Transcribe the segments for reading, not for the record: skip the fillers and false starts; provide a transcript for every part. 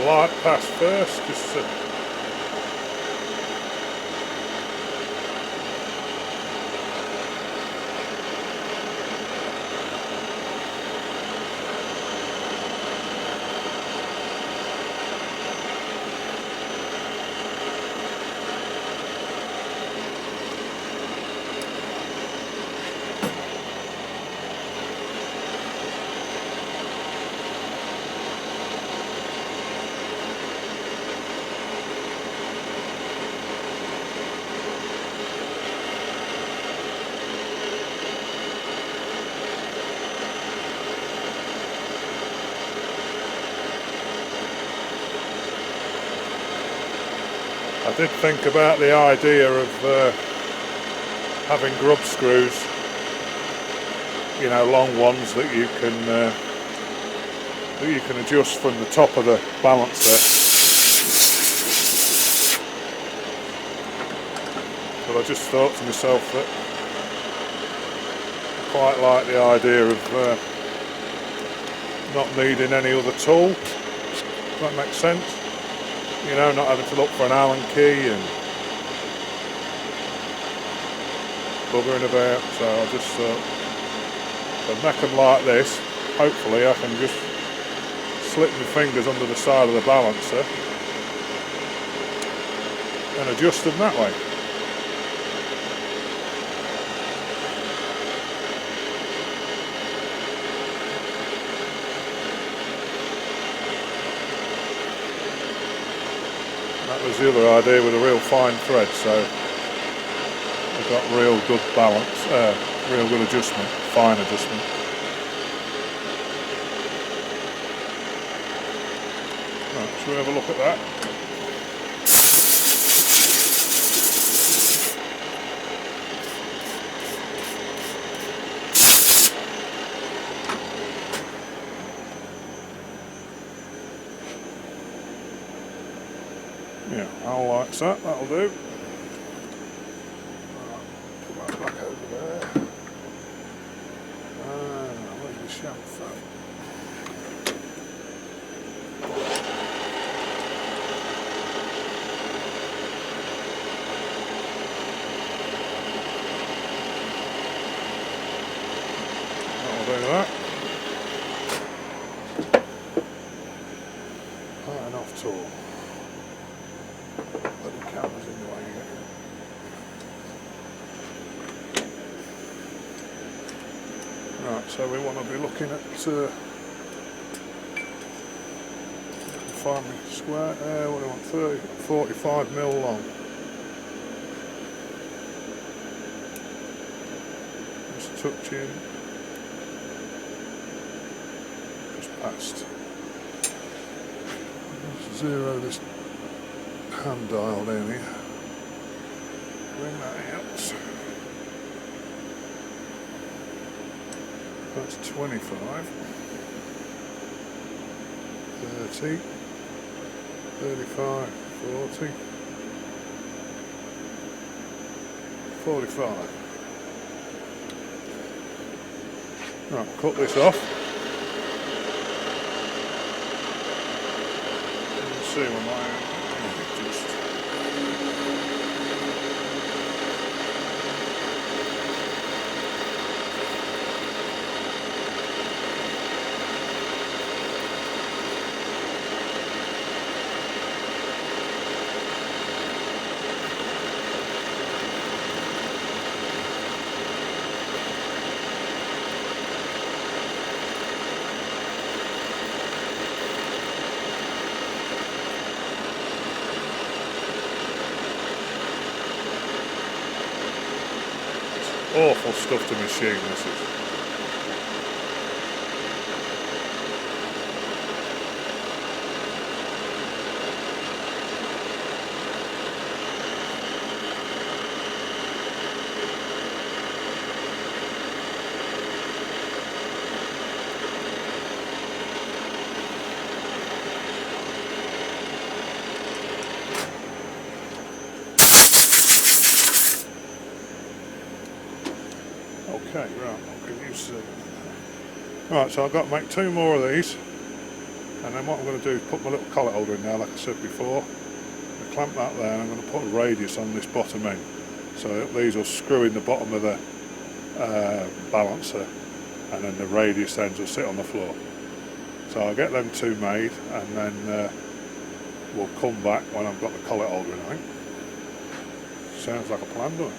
light pass first, just to I did think about the idea of having grub screws, you know, long ones that you can adjust from the top of the balancer. But I just thought to myself that I quite like the idea of not needing any other tool. Does that make sense? You know, not having to look for an Allen key and buggering about. So I just thought, if I make them like this, hopefully I can just slip my fingers under the side of the balancer and adjust them that way. That was the other idea with a real fine thread, so we've got real good balance, real good adjustment, fine adjustment. Right, shall we have a look at that? Yeah, I'll like that, that'll do. Put that back over there. Where's the chamfer? That'll do that. Right, enough tool. Cameras in the way again. Right, so we want to be looking at find me square, what do I want, 45 mil long. Just touching, just past. Let's zero this hand dial down here. Bring that out. That's 25, 30, 35, 40, 45. Right, cut this off. Let's see what my just. Awful stuff to machine, this is. Okay, right, what can you see? Right, so I've got to make two more of these. And then what I'm going to do is put my little collet holder in there, like I said before. I clamp that there, and I'm going to put a radius on this bottom end. So these will screw in the bottom of the balancer, and then the radius ends will sit on the floor. So I'll get them two made, and then we'll come back when I've got the collet holder in, I think. Sounds like a plan, doesn't it?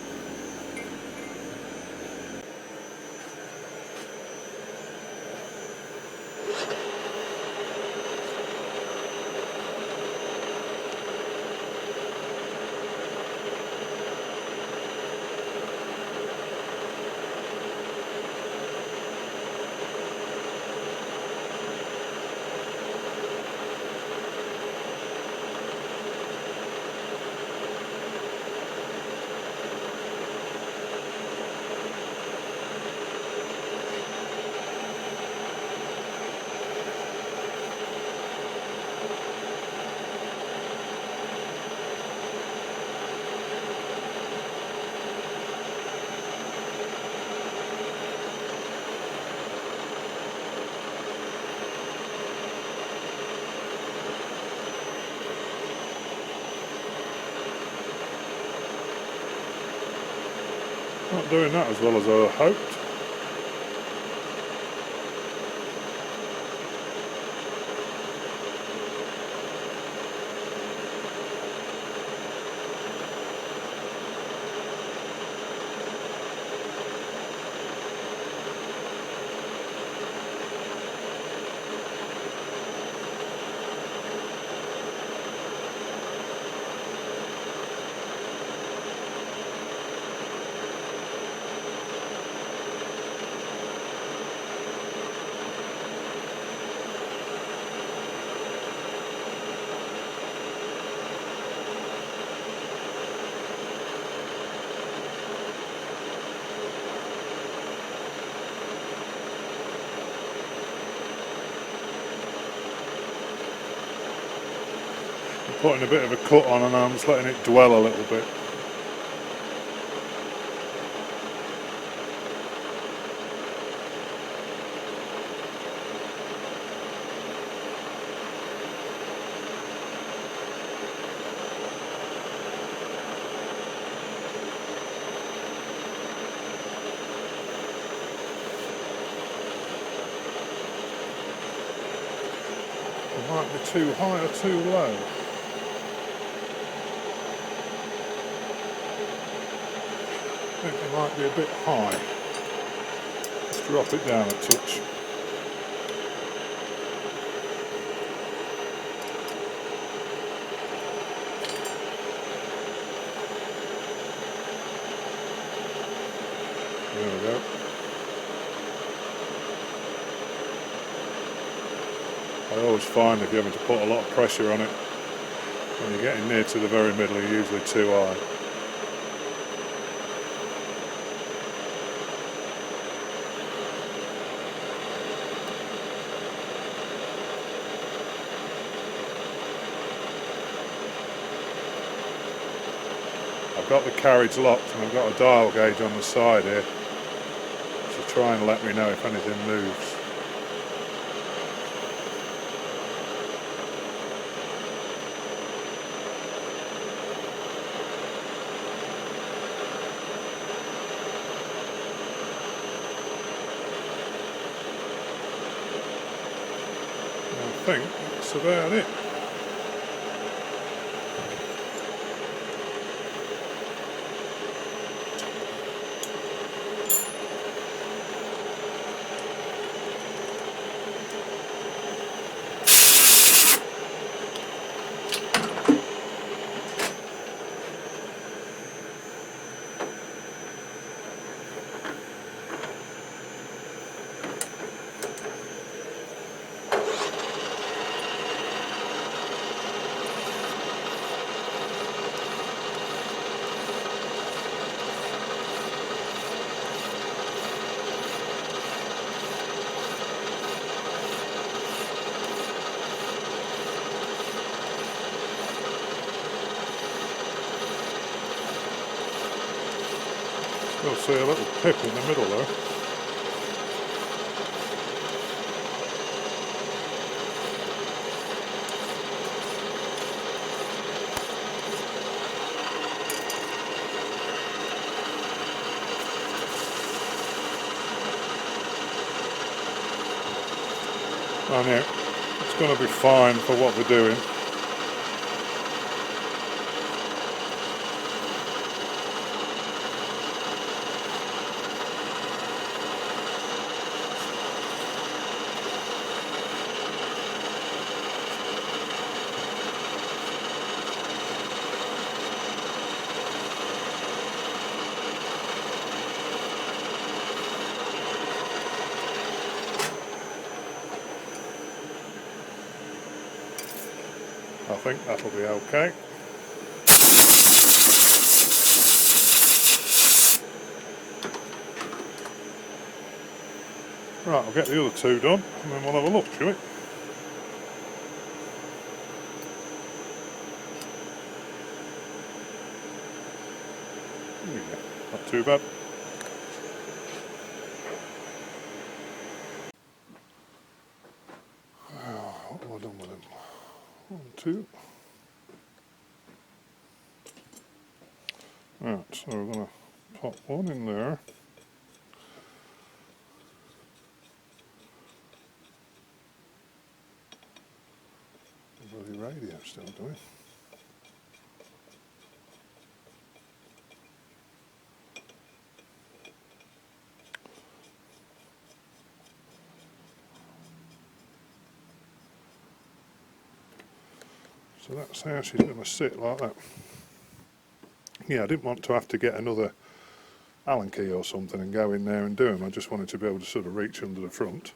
Not doing that as well as I hoped. Putting a bit of a cut on, and I'm just letting it dwell a little bit. It might be too high or too low. I think it might be a bit high. Let's drop it down a touch. There we go. I always find if you're having to put a lot of pressure on it, when you're getting near to the very middle, you're usually too high. I've got the carriage locked, and I've got a dial gauge on the side here to try and let me know if anything moves. I think that's about it. Still see a little pip in the middle though. And yeah, it's going to be fine for what we're doing. I think that'll be okay. Right, I'll get the other two done and then we'll have a look, shall we? Yeah, not too bad. What have I done with them? 1, 2. Right, so we're going to pop one in there. The bloody radio still doing. So that's how she's going to sit like that. Yeah, I didn't want to have to get another Allen key or something and go in there and do them. I just wanted to be able to sort of reach under the front.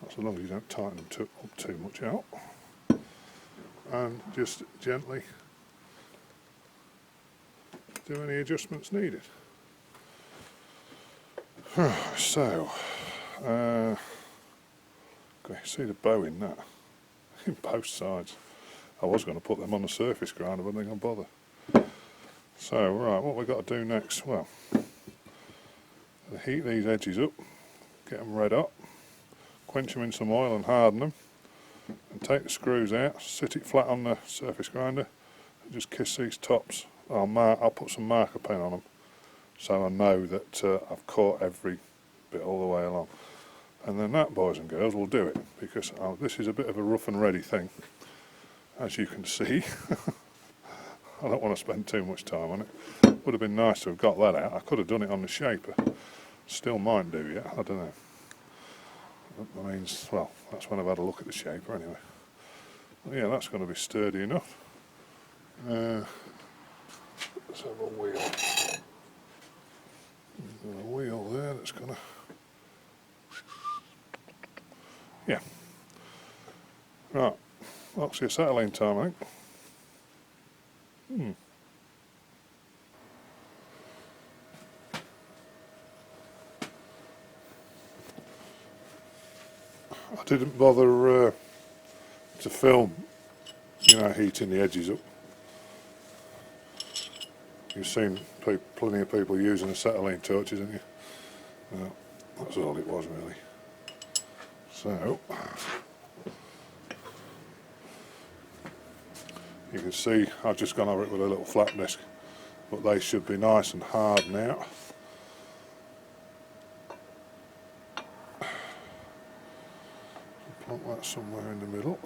That's as long as you don't tighten them up too much out. And just gently do any adjustments needed. So, okay, see the bow in that? In both sides. I was going to put them on the surface grinder, but I didn't bother. So, right, what we've got to do next? Well, heat these edges up, get them red hot, quench them in some oil and harden them, and take the screws out, sit it flat on the surface grinder, and just kiss these tops. I'll put some marker pen on them, so I know that I've caught every bit all the way along. And then that, boys and girls, will do it, because this is a bit of a rough and ready thing, as you can see. I don't want to spend too much time on it. Would have been nice to have got that out. I could have done it on the shaper. Still might do yet, I don't know. That means, well, that's when I've had a look at the shaper anyway. But yeah, that's going to be sturdy enough. Let's have a wheel. There's a wheel there that's going to... Yeah. Right, that's your settling time, I think. I didn't bother to film, heating the edges up. You've seen plenty of people using acetylene torches, haven't you? Well, that's all it was really. So, you can see I've just gone over it with a little flat disc, but they should be nice and hard now. Plonk that somewhere in the middle.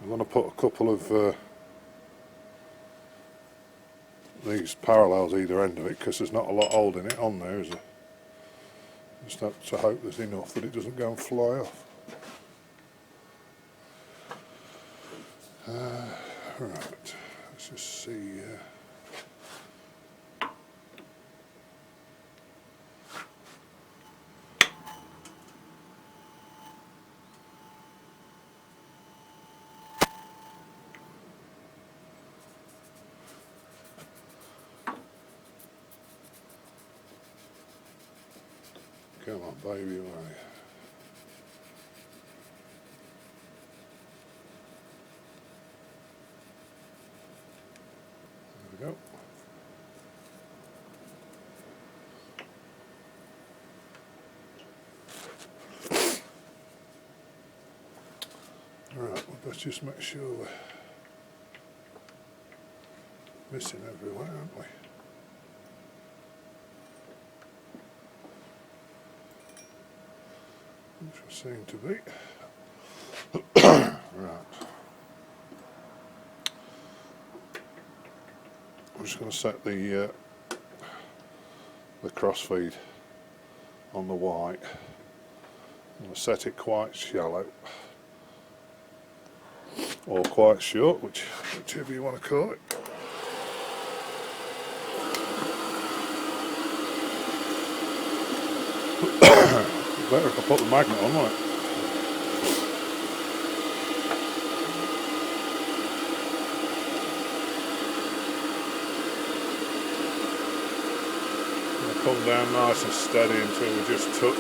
I'm going to put a couple of these parallels either end of it, because there's not a lot holding it on there, is there? Just have to hope there's enough that it doesn't go and fly off. Right, let's just see. Come on, baby, away. There we go. Right, let's just make sure we're missing everywhere, aren't we? Which we seem to be. Right. I'm just going to set the crossfeed on the white. I'm going to set it quite shallow or quite short, whichever you want to call it. Better if I put the magnet on, won't it? Come down nice and steady until we just touch.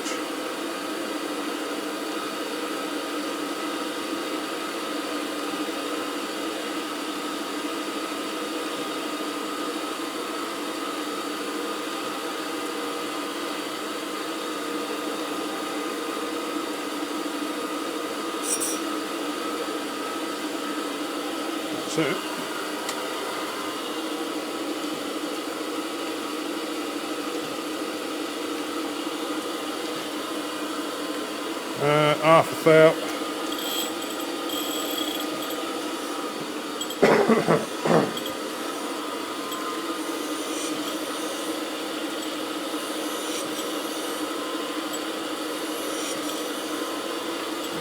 That's it. Half a thou.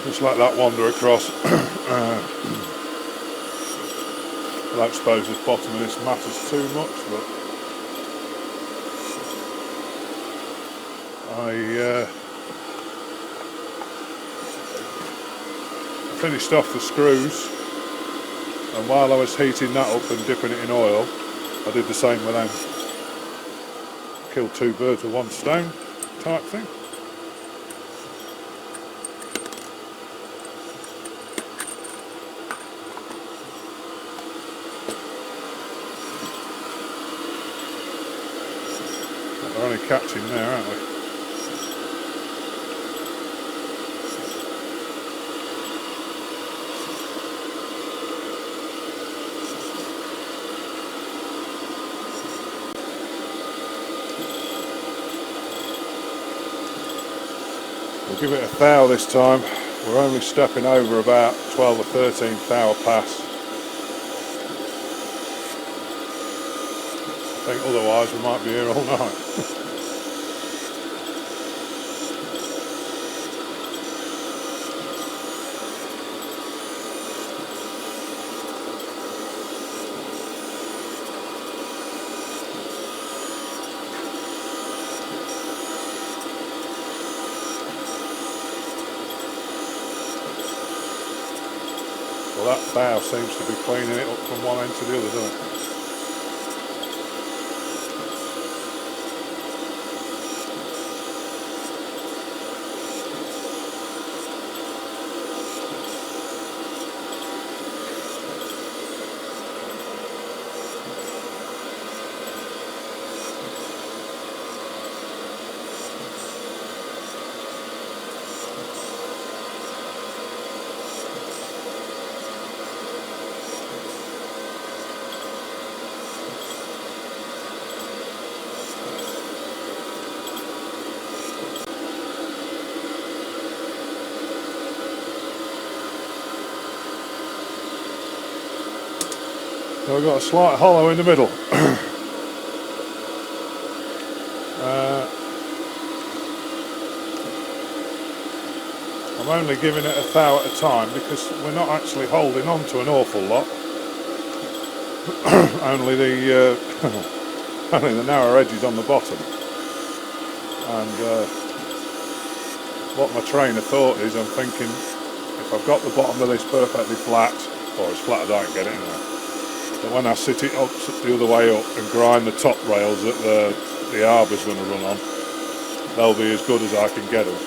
Just let that wander across. I don't suppose this bottom of this matters too much, but I finished off the screws, and while I was heating that up and dipping it in oil, I did the same with them. Killed two birds with one stone type thing. We're only catching there, aren't we? We'll give it a thou this time. We're only stepping over about 12 or 13 thou pass. I think otherwise we might be here all night. Well, that thou seems to be cleaning it up from one end to the other, doesn't it? So we've got a slight hollow in the middle. I'm only giving it a thou at a time because we're not actually holding on to an awful lot. only the only the narrow edges on the bottom. And what my train of thought is, I'm thinking if I've got the bottom of this perfectly flat, or as flat as I can get it anyway, but when I sit it up the other way up and grind the top rails that the arbour's going to run on, they'll be as good as I can get them.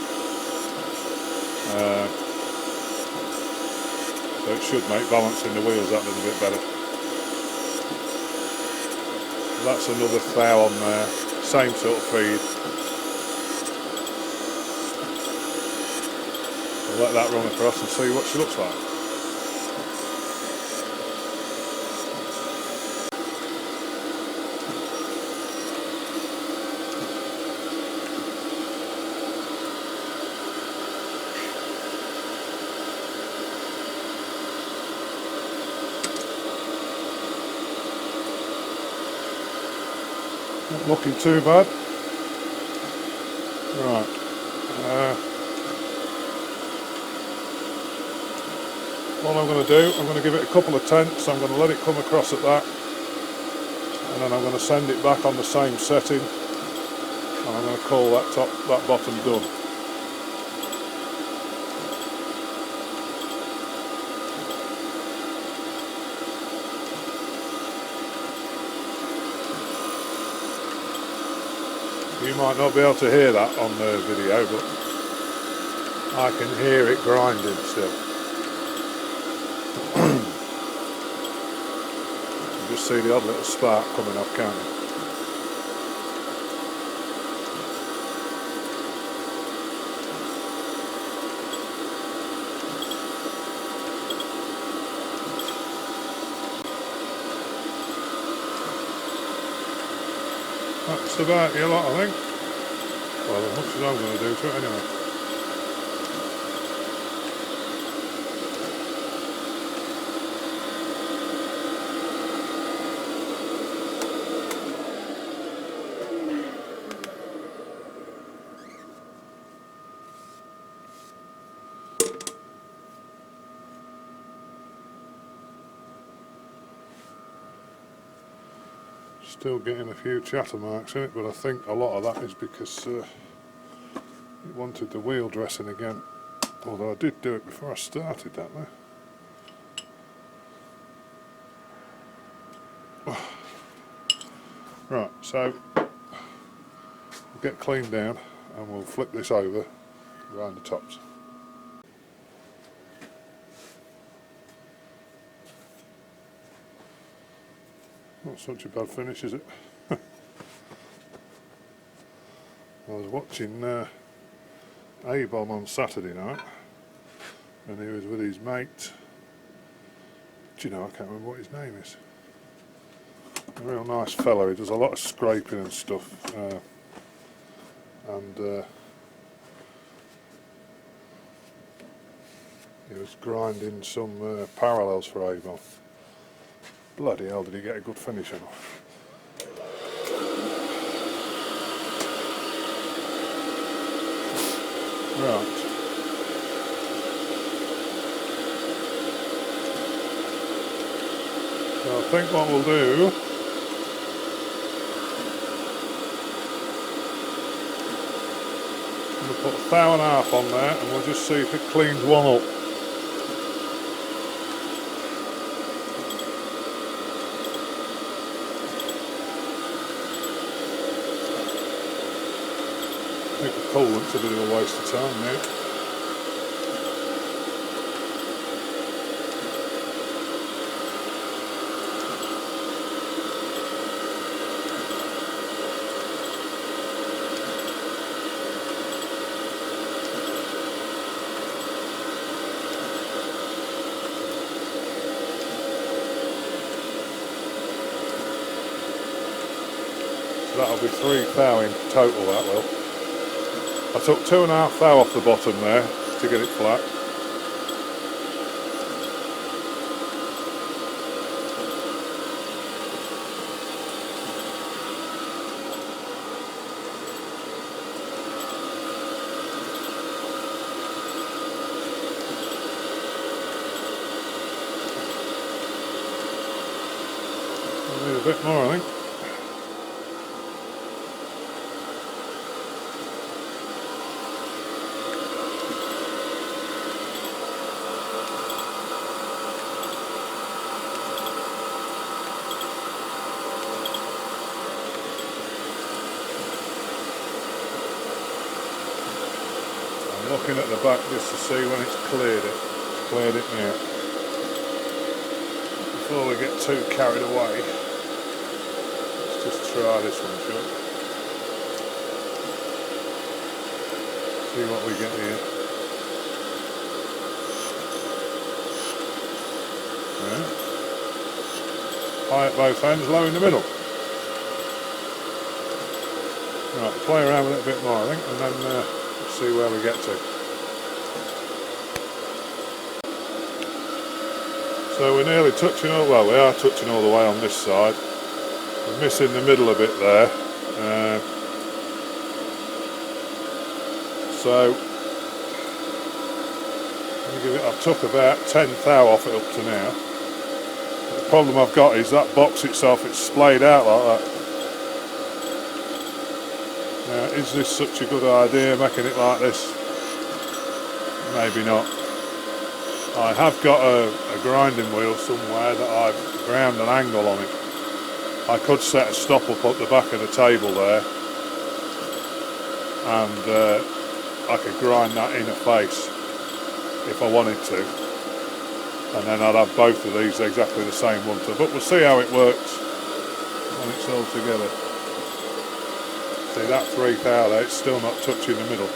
So it should make balancing the wheels that little bit better. So that's another thou on there, same sort of feed. I'll let that run across and see what she looks like. Not looking too bad. Right. What I'm going to do, I'm going to give it a couple of tenths, I'm going to let it come across at that, and then I'm going to send it back on the same setting, and I'm going to call that bottom done. You might not be able to hear that on the video, but I can hear it grinding still. You just see the odd little spark coming off, can't you? That's about your lot, I think. Well, as much as I'm going to do to it anyway. Still getting a few chatter marks in it, but I think a lot of that is because it wanted the wheel dressing again. Although I did do it before I started that there. Right, so we'll get cleaned down and we'll flip this over around the tops. Not such a bad finish, is it? I was watching A-Bomb on Saturday night, and he was with his mate. Do you know, I can't remember what his name is. A real nice fella. He does a lot of scraping and stuff, and he was grinding some parallels for A-Bomb. Bloody hell, did he get a good finish on? Right. So I think what we'll do, I'm going to put 1.5 on there and we'll just see if it cleans one up. I think the coolant's a bit of a waste of time now. So that'll be 3 thou in total, that will. I took 2.5 thou off the bottom there to get it flat. I need a bit more, I think. Looking at the back just to see when it's cleared it. Cleared it now. Before we get too carried away, let's just try this one, shall we? See what we get here. Yeah. High at both ends, low in the middle. Right, play around with it a bit more, I think, and then see where we get to. So we're nearly touching all, well, we are touching all the way on this side. We're missing the middle a bit there, So I've took about 10 thou off it up to now. The problem I've got is that box itself, it's splayed out like that. Now, is this such a good idea, making it like this? Maybe not. I have got a grinding wheel somewhere that I've ground an angle on it. I could set a stop up at the back of the table there, and I could grind that in a face if I wanted to, and then I'd have both of these exactly the same one too. But we'll see how it works when it's all together. See that 3 thou there, it's still not touching the middle.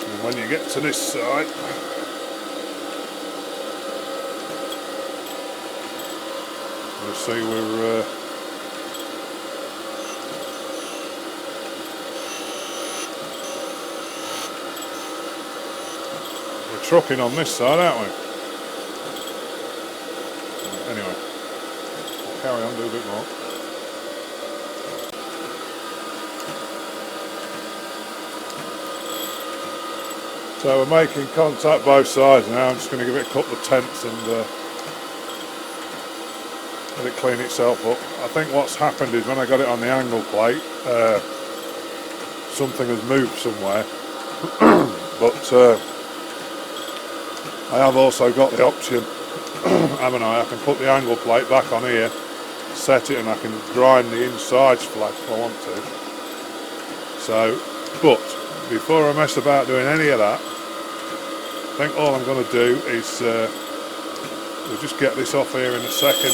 And when you get to this side, you'll see we're trucking on this side, aren't we? Anyway, I'll carry on, do a bit more. So we're making contact both sides now. I'm just going to give it a couple of tenths and let it clean itself up. I think what's happened is when I got it on the angle plate, something has moved somewhere. But I have also got the option, haven't I? I can put the angle plate back on here, set it, and I can grind the insides flat if I want to. So, but before I mess about doing any of that, I think all I'm going to do is we'll just get this off here in a second.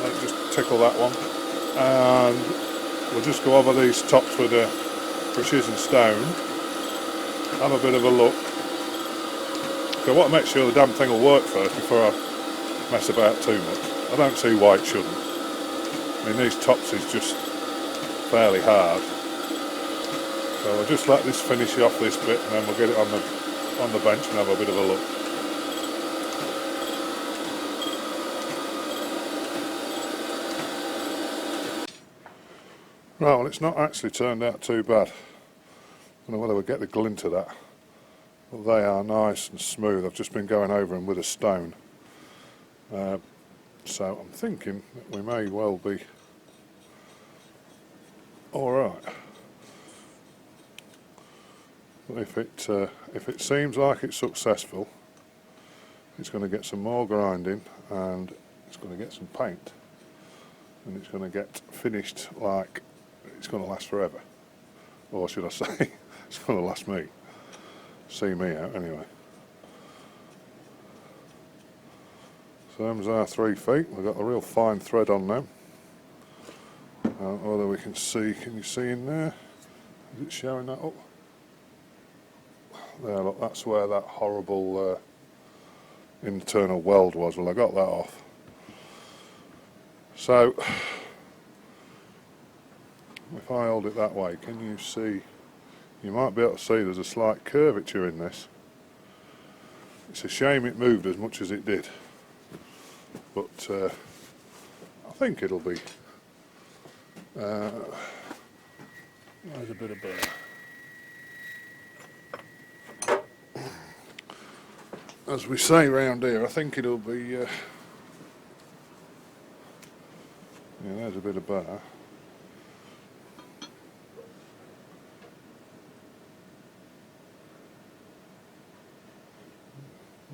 Let it just tickle that one, and we'll just go over these tops with a precision stone. Have a bit of a look. So I want to make sure the damn thing will work first before I mess about too much. I don't see why it shouldn't. I mean, these tops is just fairly hard. So I'll just let this finish off this bit, and then we'll get it on the bench and have a bit of a look. Right, well, it's not actually turned out too bad. I don't know whether we'll get the glint of that, but they are nice and smooth. I've just been going over them with a stone. So I'm thinking that we may well be alright. But if it seems like it's successful, it's going to get some more grinding, and it's going to get some paint, and it's going to get finished like it's going to last forever. Or should I say, it's going to last me. See me out anyway. So them's our 3 feet. We've got a real fine thread on them. Whether we can see, can you see in there? Is it showing that up? There, look, that's where that horrible internal weld was. Well, I got that off. So, if I hold it that way, can you see? You might be able to see there's a slight curvature in this. It's a shame it moved as much as it did, but I think it'll be. There's a bit of burr. As we say round here, I think it'll be. Yeah, there's a bit of burr.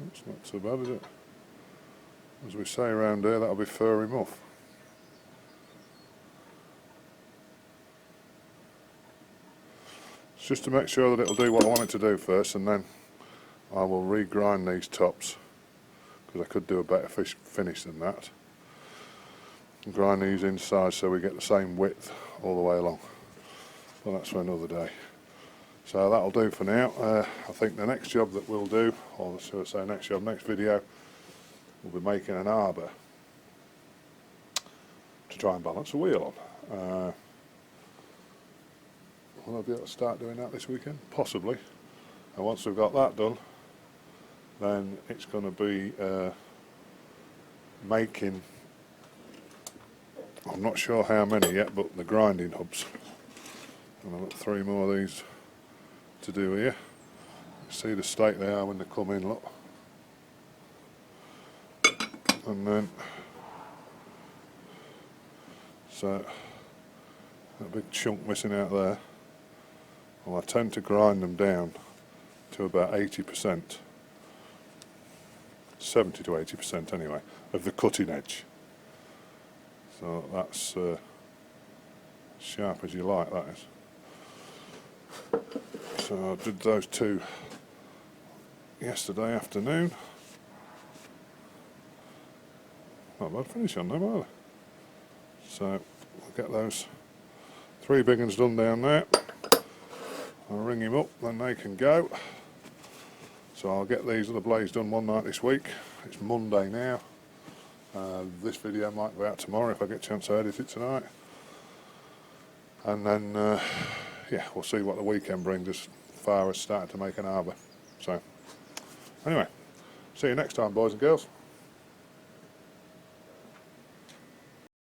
It's not so bad, is it? As we say around here, that'll be furry muff. It's just to make sure that it'll do what I want it to do first, and then I will regrind these tops, because I could do a better finish than that. And grind these inside so we get the same width all the way along. Well, that's for another day. So that'll do for now. I think the next job that we'll do, or should I say next video, we'll be making an arbor to try and balance a wheel on. Will I be able to start doing that this weekend? Possibly. And once we've got that done, then it's going to be making, I'm not sure how many yet, but the grinding hubs. And I've got 3 more of these to do here. See the state they are when they come in, look. And then, so, a big chunk missing out there. Well, I tend to grind them down to about 80%, 70 to 80% anyway, of the cutting edge. So that's sharp as you like, that is. So I did those 2 yesterday afternoon. Not bad finish on them, are they? So I'll get those 3 big ones done down there. I'll ring him up, then they can go. So I'll get these other blades done one night this week. It's Monday now. This video might go out tomorrow if I get a chance to edit it tonight. And then, yeah, we'll see what the weekend brings as far as starting to make an arbour. So, anyway, see you next time, boys and girls.